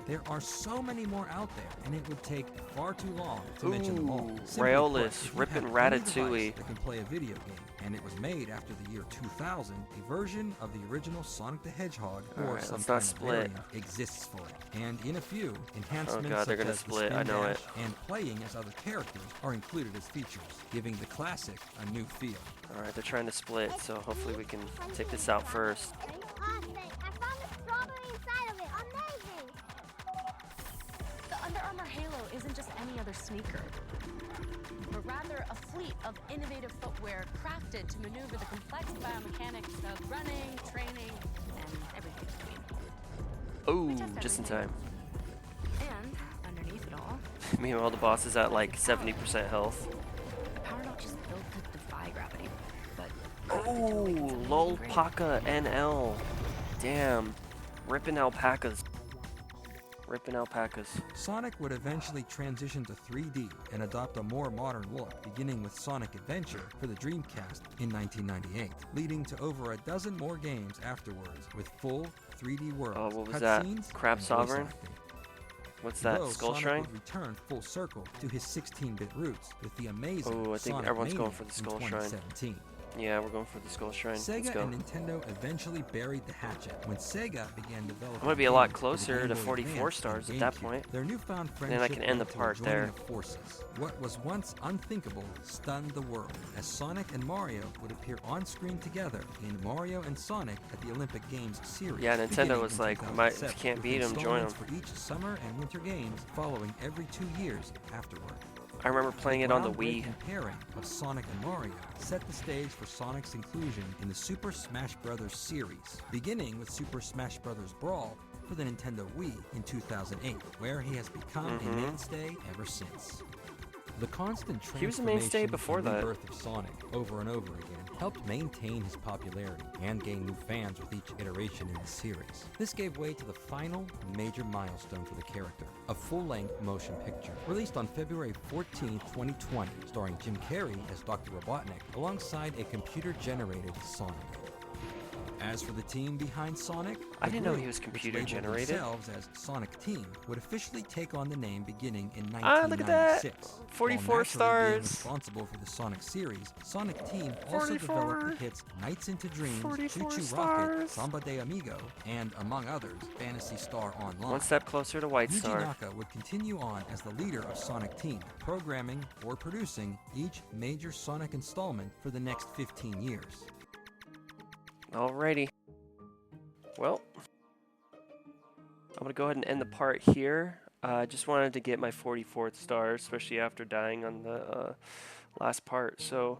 There are so many more out there, and it would take far too long to mention them all. Ooh, Simply Rayolas, put, if you rippin' have any Ratatouille. device that can play a video game, and it was made after the year 2000, a version of the original Sonic the Hedgehog or Alright, some let's kind not of split. variant exists for it. And in a few, enhancements God, they're such gonna as the split, I spin know dash it. and playing as other characters are included as features, giving the classic a new feel. Alright, they're trying to split, so hopefully we can take this out first. Awesome. I found a strawberry inside of it. Amazing. The Under Armour Halo isn't just any other sneaker, but rather a fleet of innovative footwear crafted to maneuver the complex biomechanics of running, training, and everything in between. Ooh, just in time. And underneath it all, Meanwhile, the boss is at like 70% health. the Paradox is built to defy gravity, but Oh, Lolpaka NL. Damn. Rippin' alpacas. Rippin' alpacas. Sonic would eventually transition to 3D and adopt a more modern look, beginning with Sonic Adventure for the Dreamcast in 1998, leading to over a dozen more games afterwards with full 3D worlds, Oh, what was that? cutscenes, Crab and voice Sovereign? acting. What's that? Though Skull Sonic Shrine? would return full circle to his 16-bit roots with the amazing Oh, I think Sonic everyone's going Mania for the in Skull Shrine. 2017. Yeah, we're going for the Skull Shrine. Let's Sega go. and Nintendo eventually buried the hatchet when Sega began developing. I'm gonna be a lot games for the closer Game to Boy 44 Advance stars and at that GameCube. point. Their newfound Then friendship I can end the led to a part joining there. of forces. What was once unthinkable stunned the world, as Sonic and Mario would appear on screen together in Mario and Sonic at the Olympic Games series. Yeah, Nintendo beginning was in like, 2007, if you can't with beat 'em, join 'em. installments for each summer and winter games following every 2 years afterward. I remember playing it on the Wii. groundbreaking pairing of Sonic and Mario set the stage for Sonic's inclusion in the Super Smash Bros. Series, beginning with Super Smash Bros. Brawl for the Nintendo Wii in 2008, where he has become a mainstay ever since. The constant He was a mainstay transformation before and that. rebirth of Sonic over and over again helped maintain his popularity and gain new fans with each iteration in the series. This gave way to the final major milestone for the character, a full-length motion picture, released on February 14, 2020, starring Jim Carrey as Dr. Robotnik alongside a computer-generated Sonic. As for the team behind Sonic, I didn't know he group, was which computer labeled generated. themselves as Sonic Team, would officially take on the name beginning in Ah, look at that! 1996. 44 While naturally being stars. responsible for the Sonic series, Sonic Team also 44. developed the hits Nights into Dreams, 44 Choo Choo stars. Rocket, Samba de Amigo, and, among others, Fantasy Star Online. One step closer to White Yuji Star. Naka would continue on as the leader of Sonic Team, programming or producing each major Sonic installment for the next 15 years. Alrighty. Well, I'm going to go ahead and end the part here. I just wanted to get my 44th star, especially after dying on the last part. So,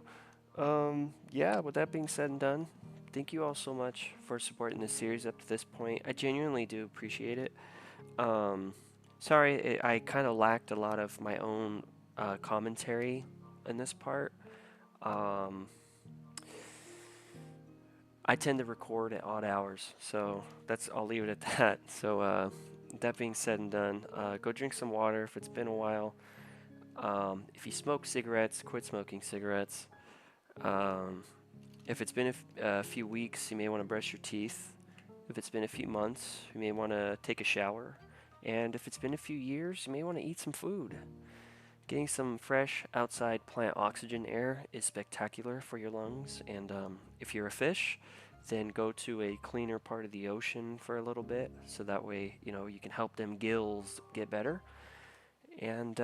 yeah, with that being said and done, thank you all so much for supporting this series up to this point. I genuinely do appreciate it. Sorry, I kind of lacked a lot of my own commentary in this part. I tend to record at odd hours, so I'll leave it at that. So that being said and done, go drink some water if it's been a while. If you smoke cigarettes, quit smoking cigarettes. If it's been a few weeks, you may want to brush your teeth. If it's been a few months, you may want to take a shower. And if it's been a few years, you may want to eat some food. Getting some fresh outside plant oxygen air is spectacular for your lungs, and if you're a fish, then go to a cleaner part of the ocean for a little bit, so that way, you know, you can help them gills get better. And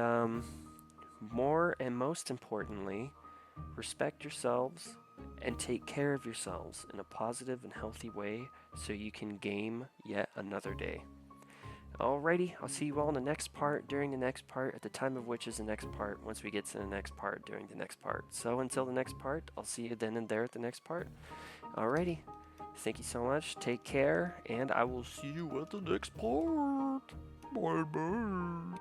more and most importantly, respect yourselves and take care of yourselves in a positive and healthy way so you can game yet another day. Alrighty, I'll see you all in the next part, during the next part, at the time of which is the next part, once we get to the next part, during the next part. So until the next part, I'll see you then and there at the next part. Alrighty, thank you so much, take care, and I will see you at the next part. Bye bye.